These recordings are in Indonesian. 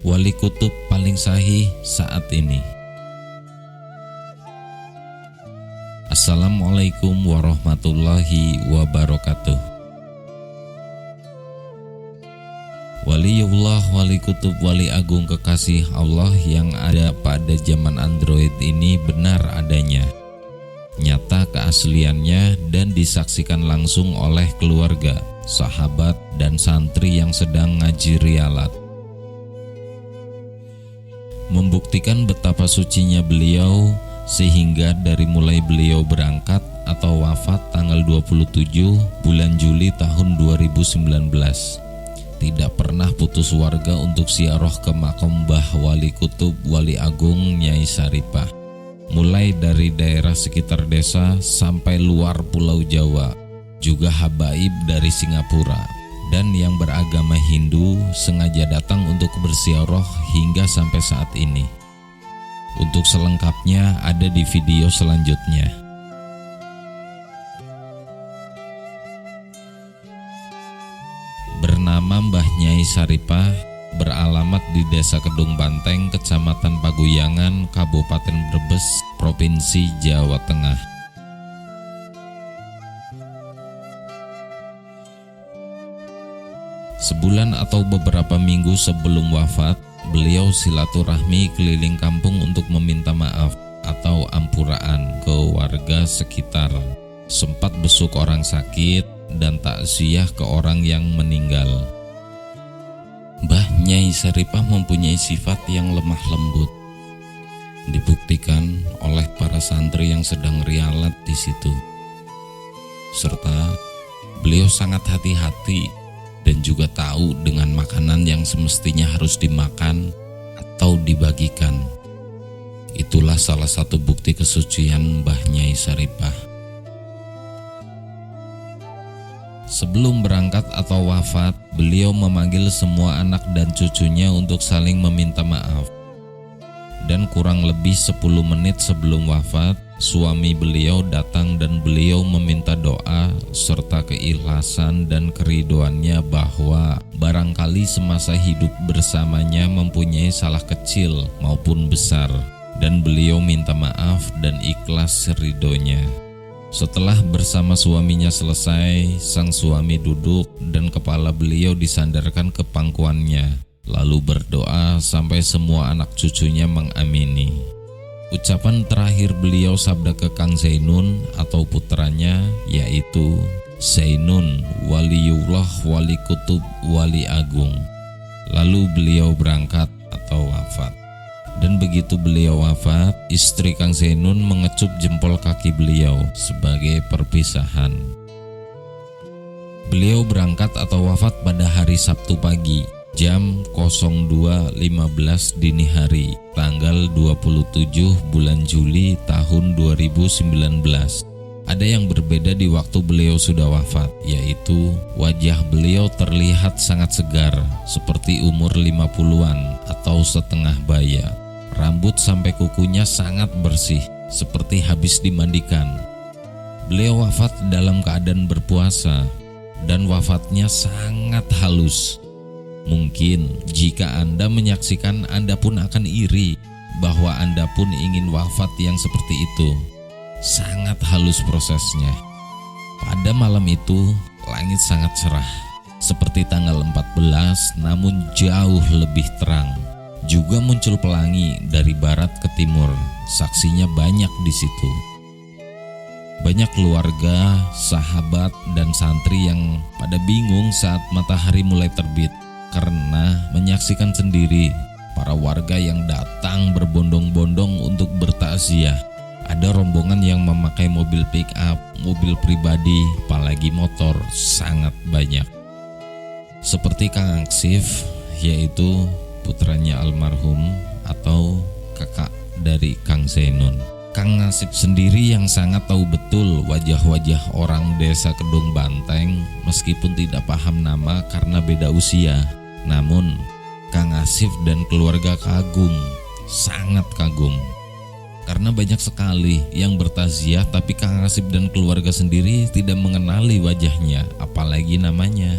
wali kutub paling sahih saat ini. Assalamualaikum warahmatullahi wabarakatuh. Waliullah, wali kutub, wali agung kekasih Allah yang ada pada zaman Android ini benar adanya, nyata keasliannya, dan disaksikan langsung oleh keluarga, sahabat, dan santri yang sedang ngaji rialat. Membuktikan betapa sucinya beliau, sehingga dari mulai beliau berangkat atau wafat tanggal 27 bulan Juli tahun 2019, tidak pernah putus warga untuk ziarah ke makam Mbah Wali Kutub Wali Agung Nyai Saripah, mulai dari daerah sekitar desa sampai luar Pulau Jawa, juga habaib dari Singapura, dan yang beragama Hindu sengaja datang untuk berziarah hingga sampai saat ini. Untuk selengkapnya ada di video selanjutnya. Bernama Mbah Nyai Saripah, beralamat di Desa Kedung Banteng, Kecamatan Paguyangan, Kabupaten Brebes, Provinsi Jawa Tengah. Sebulan atau beberapa minggu sebelum wafat, beliau silaturahmi keliling kampung untuk meminta maaf atau ampuraan ke warga sekitar. Sempat besuk orang sakit dan takziah ke orang yang meninggal. Mbah Nyai Saripah mempunyai sifat yang lemah lembut, dibuktikan oleh para santri yang sedang rialat di situ. Serta beliau sangat hati-hati dan juga tahu dengan makanan yang semestinya harus dimakan atau dibagikan. Itulah salah satu bukti kesucian Mbah Nyai Saripah. Sebelum berangkat atau wafat, beliau memanggil semua anak dan cucunya untuk saling meminta maaf. Dan kurang lebih 10 menit sebelum wafat, suami beliau datang dan beliau meminta doa serta keikhlasan dan keriduannya bahwa barangkali semasa hidup bersamanya mempunyai salah kecil maupun besar, dan beliau minta maaf dan ikhlas ridhonya. Setelah bersama suaminya selesai, sang suami duduk dan kepala beliau disandarkan ke pangkuannya, lalu berdoa sampai semua anak cucunya mengamini. Ucapan terakhir beliau sabda ke Kang Zainun atau putranya, yaitu Zainun waliullah wali kutub wali agung. Lalu beliau berangkat atau wafat. Dan begitu beliau wafat, istri Kang Zainun mengecup jempol kaki beliau sebagai perpisahan. Beliau berangkat atau wafat pada hari Sabtu pagi, jam 02.15 dini hari, tanggal 27 bulan Juli tahun 2019. Ada yang berbeda di waktu beliau sudah wafat, yaitu wajah beliau terlihat sangat segar, seperti umur 50-an atau setengah baya. Rambut sampai kukunya sangat bersih, seperti habis dimandikan. Beliau wafat dalam keadaan berpuasa, dan wafatnya sangat halus. Mungkin jika Anda menyaksikan, Anda pun akan iri bahwa Anda pun ingin wafat yang seperti itu. Sangat halus prosesnya. Pada malam itu, langit sangat cerah, seperti tanggal 14, namun jauh lebih terang. Juga muncul pelangi dari barat ke timur, saksinya banyak di situ. Banyak keluarga, sahabat, dan santri yang pada bingung saat matahari mulai terbit karena menyaksikan sendiri para warga yang datang berbondong-bondong untuk bertakziah. Ada rombongan yang memakai mobil pick up, mobil pribadi, apalagi motor, sangat banyak. Seperti Kang Aksif, yaitu putranya almarhum atau kakak dari Kang Zainun. Kang Nasib sendiri yang sangat tahu betul wajah-wajah orang desa Kedung Banteng meskipun tidak paham nama karena beda usia. Namun Kang Asif dan keluarga kagum, sangat kagum. Karena banyak sekali yang bertaziah tapi Kang Asif dan keluarga sendiri tidak mengenali wajahnya, apalagi namanya.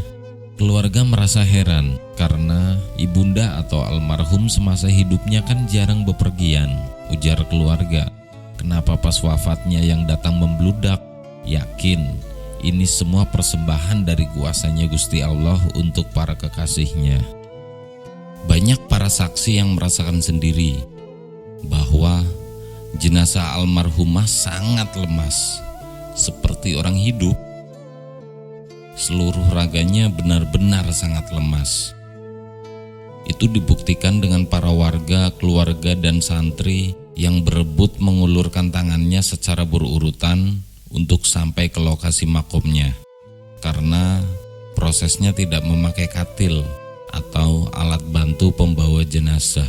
Keluarga merasa heran karena ibunda atau almarhum semasa hidupnya kan jarang bepergian. Ujar keluarga, kenapa pas wafatnya yang datang membludak? Yakin ini semua persembahan dari kuasanya Gusti Allah untuk para kekasihnya. Banyak para saksi yang merasakan sendiri bahwa jenazah almarhumah sangat lemas, seperti orang hidup. Seluruh raganya benar-benar sangat lemas. Itu dibuktikan dengan para warga, keluarga, dan santri yang berebut mengulurkan tangannya secara berurutan untuk sampai ke lokasi makomnya, karena prosesnya tidak memakai katil atau alat bantu pembawa jenazah.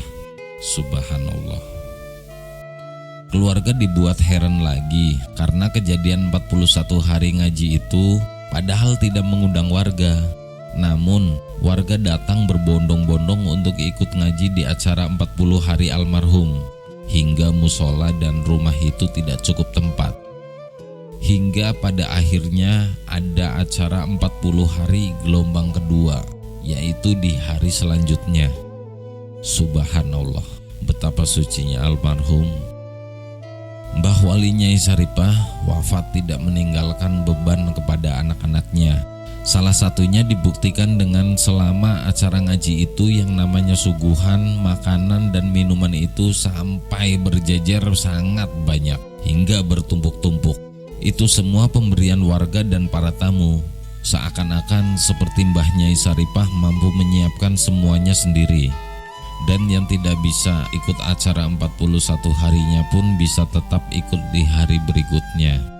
Subhanallah. Keluarga dibuat heran lagi karena kejadian 41 hari ngaji itu padahal tidak mengundang warga. Namun warga datang berbondong-bondong untuk ikut ngaji di acara 40 hari almarhum, hingga musola dan rumah itu tidak cukup tempat. Hingga pada akhirnya ada acara 40 hari gelombang kedua, yaitu di hari selanjutnya. Subhanallah, betapa sucinya almarhum. Mbah Wali Nyai Saripah wafat tidak meninggalkan beban kepada anak-anaknya. Salah satunya dibuktikan dengan selama acara ngaji itu yang namanya suguhan, makanan dan minuman itu sampai berjejer sangat banyak hingga bertumpuk-tumpuk. Itu semua pemberian warga dan para tamu. Seakan-akan seperti Mbah Nyai Saripah mampu menyiapkan semuanya sendiri. Dan yang tidak bisa ikut acara 41 harinya pun bisa tetap ikut di hari berikutnya.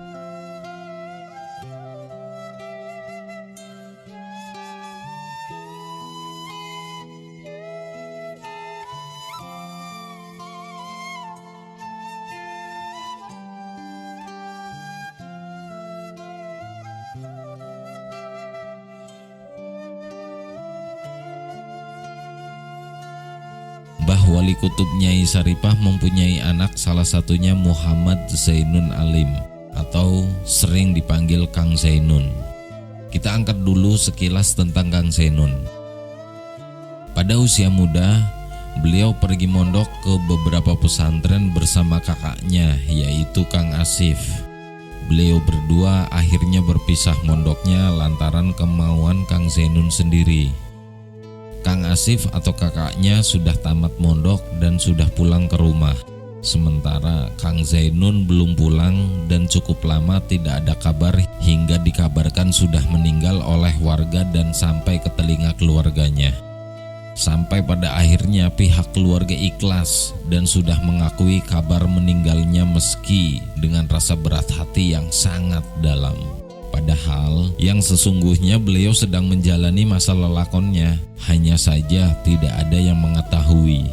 Mbah Wali Kutub Nyai Saripah mempunyai anak, salah satunya Muhammad Zainun Alim atau sering dipanggil Kang Zainun. Kita angkat dulu sekilas tentang Kang Zainun. Pada usia muda, beliau pergi mondok ke beberapa pesantren bersama kakaknya, yaitu Kang Asif. Beliau berdua akhirnya berpisah mondoknya lantaran kemauan Kang Zainun sendiri. Kang Asif atau kakaknya sudah tamat mondok dan sudah pulang ke rumah. Sementara Kang Zainun belum pulang dan cukup lama tidak ada kabar hingga dikabarkan sudah meninggal oleh warga dan sampai ke telinga keluarganya. Sampai pada akhirnya pihak keluarga ikhlas dan sudah mengakui kabar meninggalnya meski dengan rasa berat hati yang sangat dalam. Padahal yang sesungguhnya beliau sedang menjalani masa lelakonnya, hanya saja tidak ada yang mengetahui.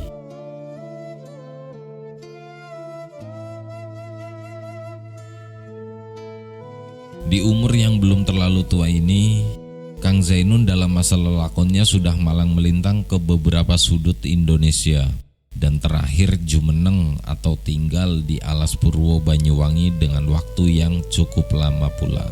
Di umur yang belum terlalu tua ini, Kang Zainun dalam masa lelakonnya sudah malang melintang ke beberapa sudut Indonesia dan terakhir Jumeneng atau tinggal di Alas Purwo Banyuwangi dengan waktu yang cukup lama pula.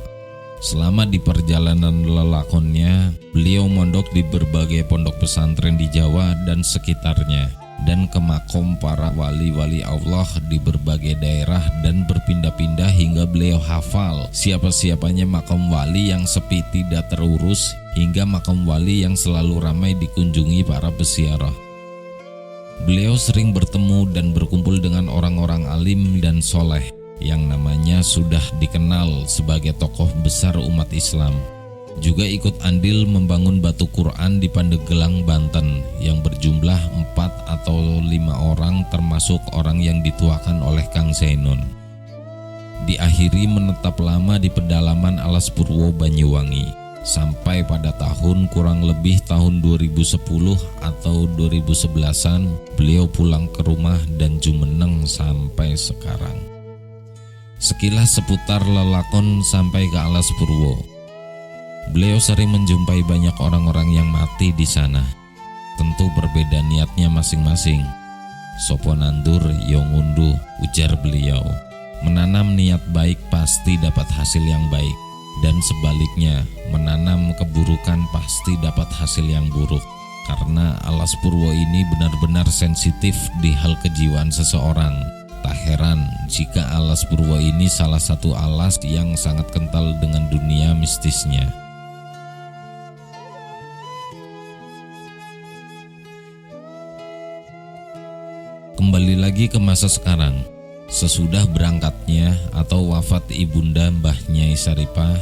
Selama di perjalanan lelakonnya, beliau mondok di berbagai pondok pesantren di Jawa dan sekitarnya, dan ke makom para wali-wali Allah di berbagai daerah dan berpindah-pindah hingga beliau hafal siapa-siapanya makom wali yang sepi tidak terurus hingga makom wali yang selalu ramai dikunjungi para peziarah. Beliau sering bertemu dan berkumpul dengan orang-orang alim dan soleh yang namanya sudah dikenal sebagai tokoh besar umat Islam. Juga ikut andil membangun batu Quran di Pandeglang, Banten yang berjumlah 4 atau 5 orang termasuk orang yang dituakan oleh Kang Zainun. Diakhiri menetap lama di pedalaman Alas Purwo Banyuwangi sampai pada tahun kurang lebih tahun 2010 atau 2011-an beliau pulang ke rumah dan jumeneng sampai sekarang. Sekilas seputar lelakon sampai ke Alas Purwo. Beliau sering menjumpai banyak orang-orang yang mati di sana. Tentu berbeda niatnya masing-masing. Sopo nandur yo ngunduh, ujar beliau. Menanam niat baik pasti dapat hasil yang baik. Dan sebaliknya, menanam keburukan pasti dapat hasil yang buruk. Karena alas purwo ini benar-benar sensitif di hal kejiwaan seseorang. Tak heran jika alas purwo ini salah satu alas yang sangat kental dengan dunia mistisnya. Kembali lagi ke masa sekarang. Sesudah berangkatnya atau wafat ibunda Mbah Nyai Saripah,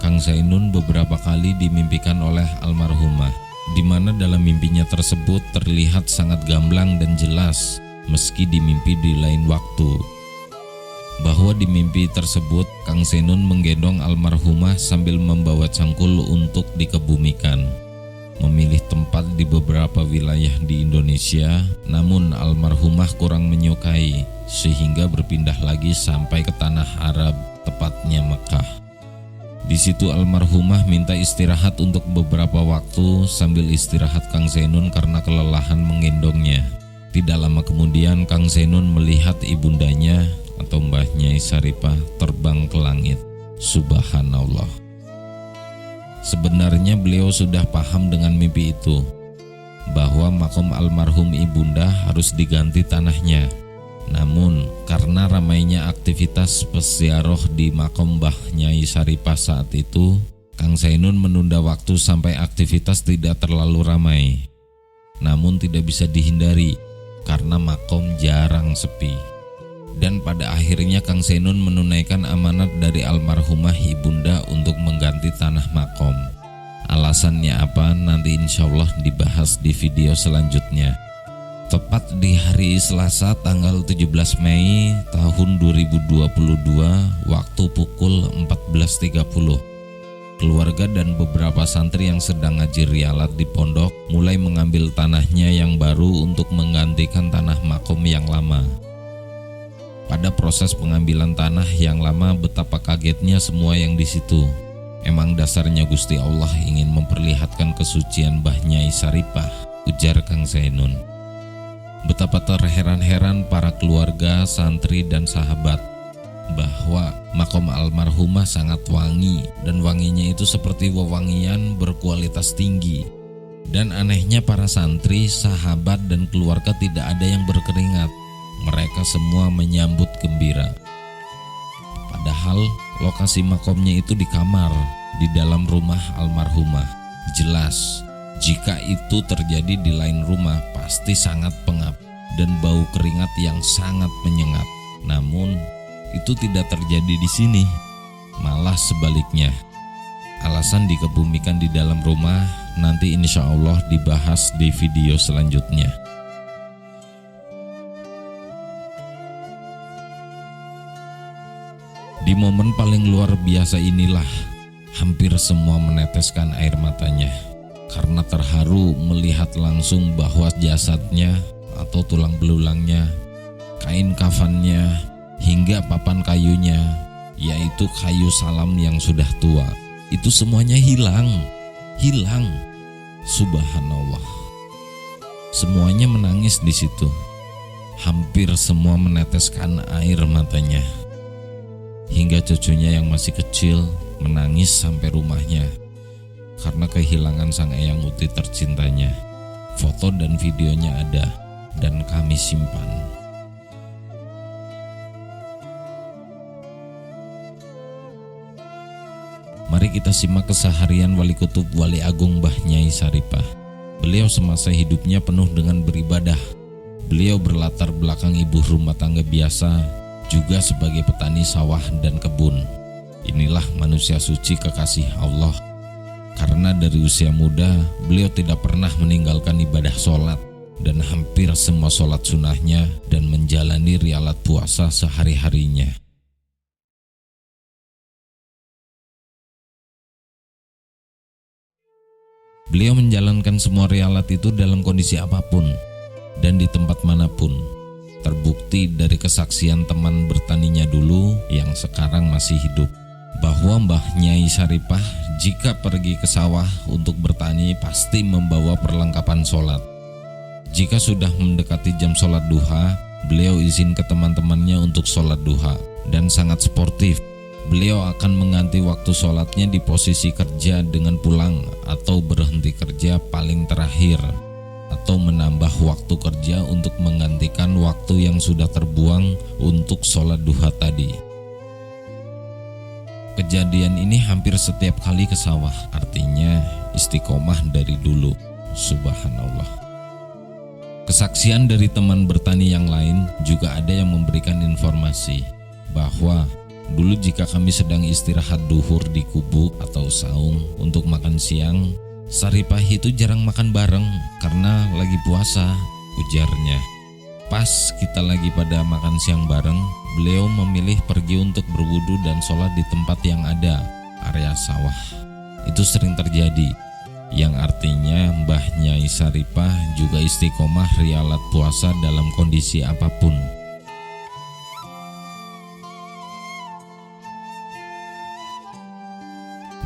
Kang Zainun beberapa kali dimimpikan oleh almarhumah, di mana dalam mimpinya tersebut terlihat sangat gamblang dan jelas meski dimimpi di lain waktu. Bahwa di mimpi tersebut Kang Zainun menggendong almarhumah sambil membawa cangkul untuk dikebumikan. Memilih tempat di beberapa wilayah di Indonesia, namun almarhumah kurang menyukai sehingga berpindah lagi sampai ke tanah Arab, tepatnya Mekah. Di situ almarhumah minta istirahat untuk beberapa waktu. Sambil istirahat Kang Zainun karena kelelahan menggendongnya. Tidak lama kemudian Kang Zainun melihat ibundanya atau Mbah Nyai Saripah terbang ke langit. Subhanallah. Sebenarnya beliau sudah paham dengan mimpi itu, bahwa makom almarhum ibunda harus diganti tanahnya. Namun karena ramainya aktivitas peziarah di makom Mbah Nyai Saripah saat itu, Kang Zainun menunda waktu sampai aktivitas tidak terlalu ramai. Namun tidak bisa dihindari karena makom jarang sepi. Dan pada akhirnya Kang Zainun menunaikan amanat dari almarhumah ibunda untuk mengganti tanah makom. Alasannya apa? Nanti insya Allah dibahas di video selanjutnya. Tepat di hari Selasa tanggal 17 Mei tahun 2022 waktu pukul 14.30, keluarga dan beberapa santri yang sedang ngaji rialat di pondok mulai mengambil tanahnya yang baru untuk menggantikan tanah makom yang lama. Pada proses pengambilan tanah yang lama, betapa kagetnya semua yang di situ. Emang dasarnya Gusti Allah ingin memperlihatkan kesucian Mbah Nyai Saripah, ujar Kang Zainun. Betapa terheran-heran para keluarga, santri dan sahabat bahwa makom almarhumah sangat wangi, dan wanginya itu seperti wewangian berkualitas tinggi. Dan anehnya para santri, sahabat dan keluarga tidak ada yang berkeringat. Mereka semua menyambut gembira. Padahal lokasi makomnya itu di kamar, di dalam rumah almarhumah. Jelas, jika itu terjadi di lain rumah pasti sangat pengap dan bau keringat yang sangat menyengat. Namun itu tidak terjadi di sini, malah sebaliknya. Alasan dikebumikan di dalam rumah nanti insya Allah dibahas di video selanjutnya. Di momen paling luar biasa inilah hampir semua meneteskan air matanya karena terharu melihat langsung bahwa jasadnya atau tulang belulangnya, kain kafannya, hingga papan kayunya, yaitu kayu salam yang sudah tua, itu semuanya hilang. Subhanallah. Semuanya menangis di situ. Hampir semua meneteskan air matanya. Hingga cucunya yang masih kecil menangis sampai rumahnya karena kehilangan sang eyang uti tercintanya. Foto dan videonya ada dan kami simpan. Mari kita simak keseharian Wali Kutub Wali Agung Mbah Nyai Saripah. Beliau semasa hidupnya penuh dengan beribadah. Beliau berlatar belakang ibu rumah tangga biasa, juga sebagai petani sawah dan kebun. Inilah manusia suci kekasih Allah. Karena dari usia muda, beliau tidak pernah meninggalkan ibadah sholat dan hampir semua sholat sunnahnya dan menjalani rialat puasa sehari-harinya. Beliau menjalankan semua rialat itu dalam kondisi apapun dan di tempat manapun. Terbukti dari kesaksian teman bertaninya dulu yang sekarang masih hidup, bahwa Mbah Nyai Saripah jika pergi ke sawah untuk bertani pasti membawa perlengkapan sholat. Jika sudah mendekati jam sholat duha, beliau izin ke teman-temannya untuk sholat duha dan sangat sportif. Beliau akan mengganti waktu sholatnya di posisi kerja dengan pulang atau berhenti kerja paling terakhir, atau menambah waktu kerja untuk menggantikan waktu yang sudah terbuang untuk sholat duha tadi. Kejadian ini hampir setiap kali ke sawah, artinya istiqomah dari dulu. Subhanallah. Kesaksian dari teman bertani yang lain juga ada yang memberikan informasi bahwa dulu jika kami sedang istirahat duhur di kubu atau saung untuk makan siang, Saripah itu jarang makan bareng karena lagi puasa, ujarnya. Pas kita lagi pada makan siang bareng, beliau memilih pergi untuk berwudu dan sholat di tempat yang ada, area sawah. Itu sering terjadi, yang artinya Mbah Nyai Saripah juga istiqomah rialat puasa dalam kondisi apapun.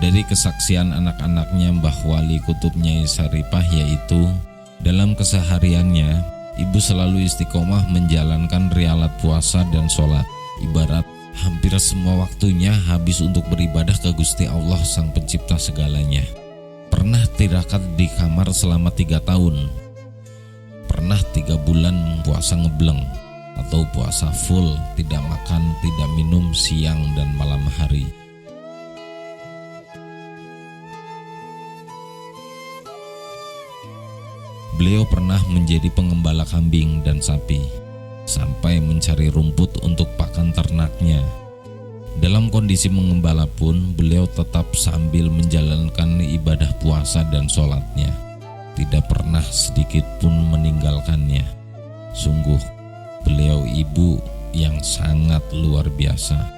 Dari kesaksian anak-anaknya Mbah Wali Kutub Nyai Saripah yaitu, dalam kesehariannya, ibu selalu istiqomah menjalankan rialat puasa dan sholat. Ibarat hampir semua waktunya habis untuk beribadah ke Gusti Allah Sang Pencipta segalanya. Pernah tirakat di kamar selama 3 tahun. Pernah 3 bulan puasa ngebleng atau puasa full, tidak makan, tidak minum siang dan malam hari. Beliau pernah menjadi pengembala kambing dan sapi, sampai mencari rumput untuk pakan ternaknya. Dalam kondisi mengembala pun, beliau tetap sambil menjalankan ibadah puasa dan sholatnya. Tidak pernah sedikit pun meninggalkannya. Sungguh, beliau ibu yang sangat luar biasa.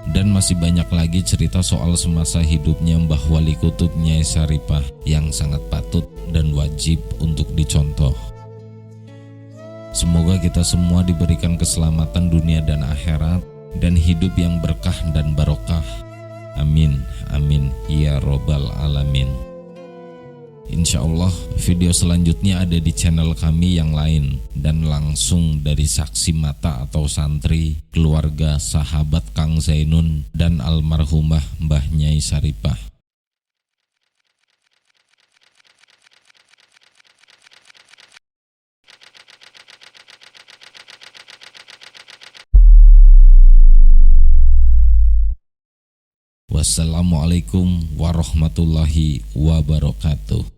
Dan masih banyak lagi cerita soal semasa hidupnya Mbah Wali Kutub Nyai Saripah yang sangat patut dan wajib untuk dicontoh. Semoga kita semua diberikan keselamatan dunia dan akhirat dan hidup yang berkah dan barokah. Amin, amin, ya robbal alamin. Insya Allah video selanjutnya ada di channel kami yang lain dan langsung dari saksi mata atau santri, keluarga, sahabat Kang Zainun dan almarhumah Mbah Nyai Saripah. Wassalamualaikum warahmatullahi wabarakatuh.